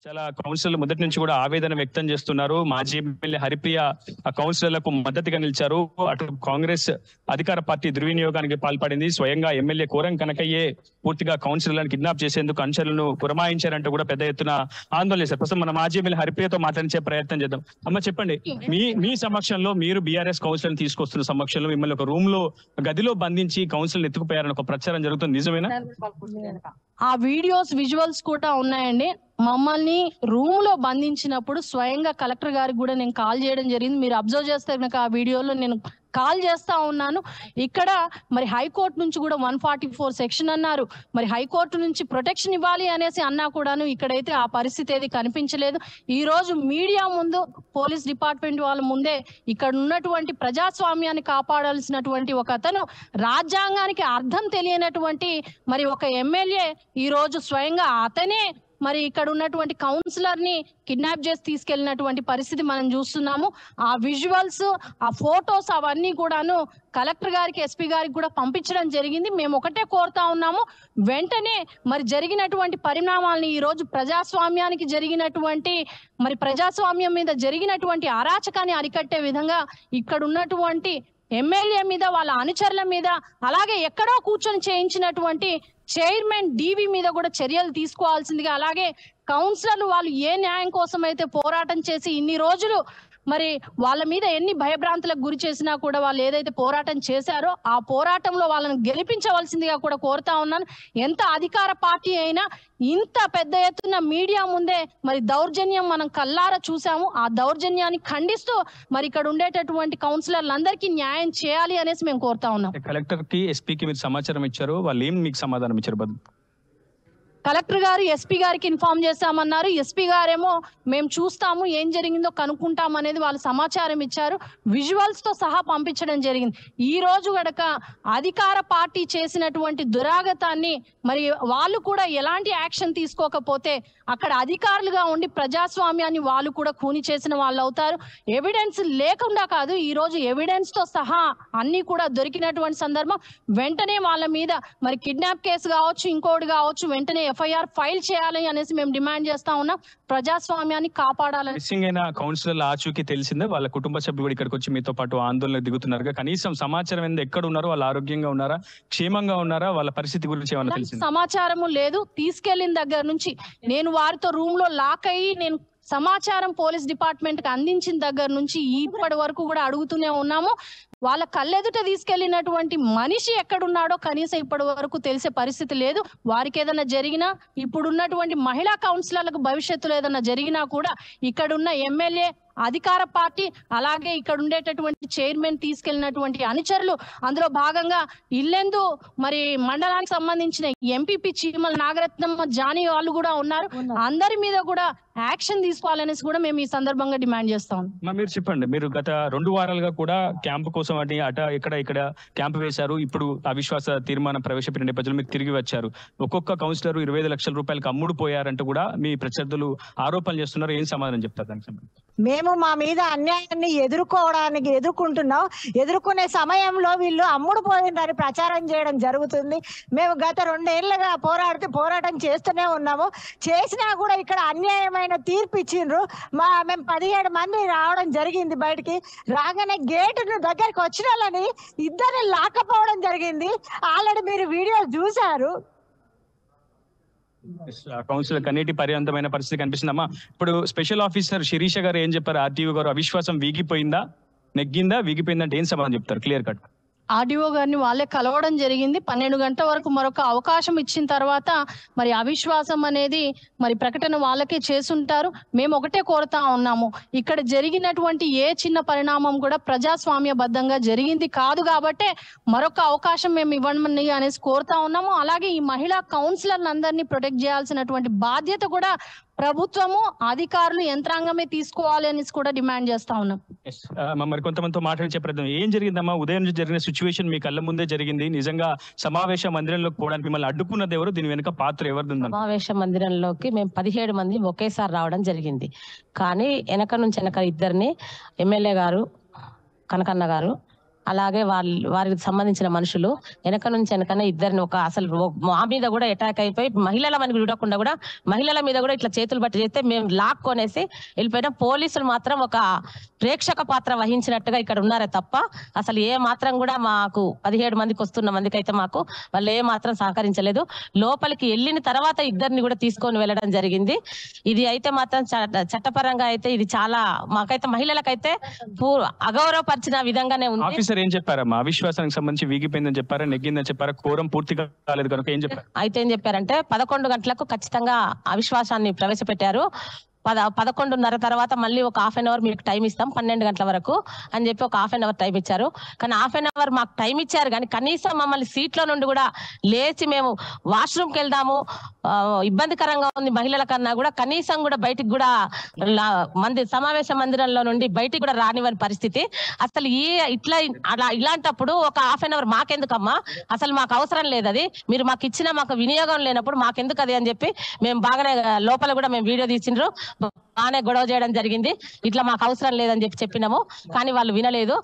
చాలా కౌన్సిలర్లు మొదటి నుంచి కూడా ఆవేదన వ్యక్తం చేస్తున్నారు. మాజీ ఎమ్మెల్యే హరిప్రియ ఆ కౌన్సిలర్లకు మద్దతుగా నిలిచారు. అటు కాంగ్రెస్ అధికార పార్టీ దుర్వినియోగానికి పాల్పడింది. స్వయంగా ఎమ్మెల్యే కోరం కనకయ్యే పూర్తిగా కౌన్సిలర్లను కిడ్నాప్ చేసేందుకు అనుచరులను పురమాయించారంటూ కూడా పెద్ద ఎత్తున ఆందోళన చేశారు. ప్రస్తుతం మన మాజీ ఎమ్మెల్యే హరిప్రియతో మాట్లాడించే ప్రయత్నం చేద్దాం. అమ్మ చెప్పండి, మీ సమక్షంలో మీరు బీఆర్ఎస్ కౌన్సిలర్ తీసుకొస్తున్న సమక్షంలో మిమ్మల్ని ఒక రూమ్ లో గదిలో బంధించి కౌన్సిలర్ ఎత్తుకుపోయారని ఒక ప్రచారం జరుగుతుంది, నిజమేనా? ఆ వీడియోస్ విజువల్స్ కూడా ఉన్నాయండి. మమ్మల్ని రూమ్ లో బంధించినప్పుడు స్వయంగా కలెక్టర్ గారికి కూడా నేను కాల్ చేయడం జరిగింది. మీరు అబ్జర్వ్ చేస్తే కనుక ఆ వీడియోలో నేను కాల్ చేస్తా ఉన్నాను. ఇక్కడ మరి హైకోర్టు నుంచి కూడా 144 సెక్షన్ అన్నారు. మరి హైకోర్టు నుంచి ప్రొటెక్షన్ ఇవ్వాలి అనేసి అన్నా కూడాను ఇక్కడైతే ఆ పరిస్థితి ఏది కనిపించలేదు. ఈ రోజు మీడియా ముందు, పోలీస్ డిపార్ట్మెంట్ వాళ్ళ ముందే ఇక్కడ ఉన్నటువంటి ప్రజాస్వామ్యాన్ని కాపాడాల్సినటువంటి ఒక అతను, రాజ్యాంగానికి అర్థం తెలియనటువంటి మరి ఒక ఎమ్మెల్యే ఈ రోజు స్వయంగా అతనే మరి ఇక్కడ ఉన్నటువంటి కౌన్సిలర్ ని కిడ్నాప్ చేసి తీసుకెళ్లినటువంటి పరిస్థితి మనం చూస్తున్నాము. ఆ విజువల్స్, ఆ ఫొటోస్ అవన్నీ కూడాను కలెక్టర్ గారికి, ఎస్పీ గారికి కూడా పంపించడం జరిగింది. మేము ఒకటే కోరుతా ఉన్నాము, వెంటనే మరి జరిగినటువంటి పరిణామాలని, ఈ రోజు ప్రజాస్వామ్యానికి జరిగినటువంటి మరి ప్రజాస్వామ్యం మీద జరిగినటువంటి అరాచకాన్ని అరికట్టే విధంగా ఇక్కడ ఉన్నటువంటి ఎమ్మెల్యే మీద, వాళ్ళ అనుచరుల మీద, అలాగే ఎక్కడో కూర్చొని చేయించినటువంటి చైర్మన్ డివి మీద కూడా చర్యలు తీసుకోవాల్సిందిగా, అలాగే కౌన్సిలర్లు వాళ్ళు ఏ న్యాయం కోసం అయితే పోరాటం చేసి ఇన్ని రోజులు మరి వాళ్ళ మీద ఎన్ని భయభ్రాంతులకు గురి చేసినా కూడా వాళ్ళు ఏదైతే పోరాటం చేశారో ఆ పోరాటంలో వాళ్ళని గెలిపించవలసిందిగా కూడా కోరుతా ఉన్నాను. ఎంత అధికార పార్టీ అయినా ఇంత పెద్ద ఎత్తున మీడియా ముందే మరి దౌర్జన్యం మనం కల్లారా చూసాము. ఆ దౌర్జన్యాన్ని ఖండిస్తూ మరి ఇక్కడ ఉండేటటువంటి కౌన్సిలర్లందరికీ న్యాయం చేయాలి అనేసి మేము కోరుతా ఉన్నాం. కలెక్టర్ కి, ఎస్పీకి మీరు సమాచారం ఇచ్చారు, వాళ్ళు ఏం మీకు సమాధానం ఇచ్చారు? కలెక్టర్ గారు ఎస్పీ గారికి ఇన్ఫార్మ్ చేశామన్నారు. ఎస్పీ గారేమో మేము చూస్తాము, ఏం జరిగిందో కనుక్కుంటాం అనేది వాళ్ళు సమాచారం ఇచ్చారు. విజువల్స్ తో సహా పంపించడం జరిగింది. ఈ రోజు గడక అధికార పార్టీ చేసినటువంటి దురాగతాన్ని మరి వాళ్ళు కూడా ఎలాంటి యాక్షన్ తీసుకోకపోతే అక్కడ అధికారులుగా ఉండి ప్రజాస్వామ్యాన్ని వాళ్ళు కూడా కూని చేసిన వాళ్ళు అవుతారు. ఎవిడెన్స్ లేకుండా కాదు, ఈ రోజు ఎవిడెన్స్ తో సహా అన్ని కూడా దొరికినటువంటి సందర్భం. వెంటనే వాళ్ళ మీద మరి కిడ్నాప్ కేసు కావచ్చు, ఇంకోటి కావచ్చు, వెంటనే ఎఫ్ఐఆర్ ఫైల్ చేయాలి అనేసి మేము డిమాండ్ చేస్తా ఉన్నాం. ప్రజాస్వామ్యాన్ని కాపాడాలని. మిస్సింగ్ అయిన కౌన్సిలర్ల ఆచూకీ తెలిసిందే, వాళ్ళ కుటుంబ సభ్యులు కూడా ఇక్కడికి వచ్చి మీతో పాటు ఆందోళనకు దిగుతున్నారు. కనీసం సమాచారం ఏంది, ఎక్కడ ఉన్నారు, వాళ్ళు ఆరోగ్యంగా ఉన్నారా, క్షేమంగా ఉన్నారా, వాళ్ళ పరిస్థితి గురించి ఏమన్నా తెలిసింది? సమాచారము లేదు. తీసుకెళ్లిన దగ్గర నుంచి నేను వారితో రూమ్ లో లాక్ అయ్యి నేను సమాచారం పోలీస్ డిపార్ట్మెంట్ కి అందించిన దగ్గర నుంచి ఇప్పటి వరకు కూడా అడుగుతూనే ఉన్నాము. వాళ్ళ కళ్ళెదుట తీసుకెళ్లినటువంటి మనిషి ఎక్కడున్నాడో కనీసం ఇప్పటి వరకు తెలిసే పరిస్థితి లేదు. వారికి ఏదైనా జరిగినా, ఇప్పుడున్నటువంటి మహిళా కౌన్సిలర్లకు భవిష్యత్తులో ఏదైనా జరిగినా కూడా ఇక్కడున్న ఎమ్మెల్యే, అధికార పార్టీ, అలాగే ఇక్కడ ఉండేటటువంటి చైర్మన్ తీసుకెళ్లినటువంటి అనుచరులు, అందులో భాగంగా ఇల్లెందు మరి మండలానికి సంబంధించిన ఎంపీపీ చీమల నాగరత్నమ్మ, జానీ వాళ్ళు కూడా ఉన్నారు. అందరి మీద కూడా యాక్షన్ తీసుకోవాలనేసి కూడా మేము ఈ సందర్భంగా డిమాండ్ చేస్తాం. మీరు చెప్పండి, మీరు గత 2 వారాలుగా కూడా క్యాంపు కోసం అని ఇక్కడ క్యాంపు వేశారు. ఇప్పుడు అవిశ్వాస తీర్మానం ప్రవేశపెట్టిన నేపథ్యంలో మీరు తిరిగి వచ్చారు. ఒక్కొక్క కౌన్సిలర్ 25 లక్షల రూపాయలకు అమ్ముడు పోయారంటూ కూడా మీ ప్రత్యర్థులు ఆరోపణలు చేస్తున్నారు. ఏం సమాధానం చెప్తారు దానికి సంబంధించి? మేము మా మీద అన్యాయాన్ని ఎదుర్కొంటున్నాం. ఎదుర్కొనే సమయంలో వీళ్ళు అమ్ముడు పోయిందని ప్రచారం చేయడం జరుగుతుంది. మేము గత 2 ఏళ్లుగా పోరాటం చేస్తూనే ఉన్నాము. చేసినా కూడా ఇక్కడ అన్యాయమైన తీర్పు ఇచ్చిండ్రు. మేము 17 మంది రావడం జరిగింది. బయటికి రాగానే గేటు దగ్గరికి వచ్చిన వాళ్ళని ఇద్దరిని లాక్కపోవడం జరిగింది. ఆల్రెడీ మీరు వీడియో చూశారు. కౌన్సిలర్ కన్నీటి పర్యంతమైన పరిస్థితి కనిపిస్తుందమ్మా. ఇప్పుడు స్పెషల్ ఆఫీసర్ శిరీష గారు ఏం చెప్పారు? ఆర్టీఓ గారు అవిశ్వాసం వీగిపోయిందా, నెగ్గిందా, వీగిపోయిందంటే ఏం సమాధానం చెప్తారు క్లియర్ కట్? ఆర్డీఓ గారిని వాళ్ళే కలవడం జరిగింది. 12 గంటల వరకు మరొక అవకాశం ఇచ్చిన తర్వాత మరి అవిశ్వాసం అనేది మరి ప్రకటన వాళ్ళకే చేసుంటారు. మేము ఒకటే కోరుతా ఉన్నాము, ఇక్కడ జరిగినటువంటి ఏ చిన్న పరిణామం కూడా ప్రజాస్వామ్యబద్ధంగా జరిగింది కాదు కాబట్టే మరొక అవకాశం మేము ఇవ్వమని అనేసి కోరుతా ఉన్నాము. అలాగే ఈ మహిళా కౌన్సిలర్లందరినీ ప్రొటెక్ట్ చేయాల్సినటువంటి బాధ్యత కూడా ప్రభుత్వము, అధికారులు, యంత్రాంగమే తీసుకోవాలి అనేసి కూడా డిమాండ్ చేస్తా ఉన్నాం. మరి కొంతమందితో మాట్లాడించే ప్రయత్నం. ఏం జరిగిందమ్మా? ఉదయం నుంచి జరిగిన సిచ్యువేషన్ మీ కళ్ళ ముందే జరిగింది. నిజంగా సమావేశ మందిరంలోకి పోవడానికి మిమ్మల్ని అడ్డుకున్నది ఎవరు? దీని వెనుక పాత్ర ఎవరిది? సమావేశ మందిరంలోకి మేము 17 మంది ఒకేసారి రావడం జరిగింది. కానీ వెనక ఇద్దరిని ఎమ్మెల్యే గారు, కనకన్న గారు, అలాగే వారికి సంబంధించిన మనుషులు వెనకనే ఇద్దరిని అసలు మా మీద కూడా అటాక్ అయిపోయి మహిళల మనకి చూడకుండా కూడా మహిళల మీద కూడా ఇట్లా చేతులు బట్టి చేస్తే మేము లాక్కొనేసి వెళ్ళిపోయినా. పోలీసులు మాత్రం ఒక ప్రేక్షక పాత్ర వహించినట్టుగా ఇక్కడ ఉన్నారే తప్ప అసలు ఏ మాత్రం కూడా మాకు 17 మందికి వస్తున్న మందికి అయితే మాకు వాళ్ళు ఏ మాత్రం సహకరించలేదు. లోపలికి వెళ్ళిన తర్వాత ఇద్దరిని కూడా తీసుకొని వెళ్ళడం జరిగింది. ఇది అయితే మాత్రం చట్టపరంగా అయితే ఇది చాలా మాకైతే మహిళలకైతే అగౌరవపరిచిన విధంగానే ఉంది. ఆఫీసర్ ఏం చెప్పారమ్మా? అవిశ్వాసానికి సంబంధించి వీగిపోయిందని చెప్పారా, నెగ్గిందని చెప్పారా, కోరం పూర్తిగా కాలేదు కనుక ఏం చెప్పారు? అయితే ఏం చెప్పారంటే 11 గంటలకు ఖచ్చితంగా అవిశ్వాసాన్ని ప్రవేశపెట్టారు. 11:30 తర్వాత మళ్ళీ ఒక హాఫ్ అన్ అవర్ మీకు టైం ఇస్తాం 12 గంటల వరకు అని చెప్పి ఒక హాఫ్ అన్ అవర్ టైం ఇచ్చారు. కానీ హాఫ్ అన్ అవర్ మాకు టైం ఇచ్చారు కానీ కనీసం మమ్మల్ని సీట్లో నుండి కూడా లేచి మేము వాష్రూమ్కి వెళ్దాము, ఇబ్బందికరంగా ఉంది మహిళల కన్నా కూడా కనీసం కూడా బయటికి కూడా సమావేశ మందిరంలో నుండి బయటికి కూడా రానివ్వని పరిస్థితి. అసలు ఇలాంటప్పుడు ఒక హాఫ్ అన్ అవర్ మాకెందుకమ్మా, అసలు మాకు అవసరం లేదు అది, మీరు మాకు ఇచ్చిన మాకు వినియోగం లేనప్పుడు మాకెందుకు అది అని చెప్పి మేము బాగానే లోపల కూడా మేము వీడియో తీసిండ్రు, బాగానే గొడవ చేయడం జరిగింది. ఇట్లా మాకు అవసరం లేదని చెప్పినాము కానీ వాళ్ళు వినలేదు.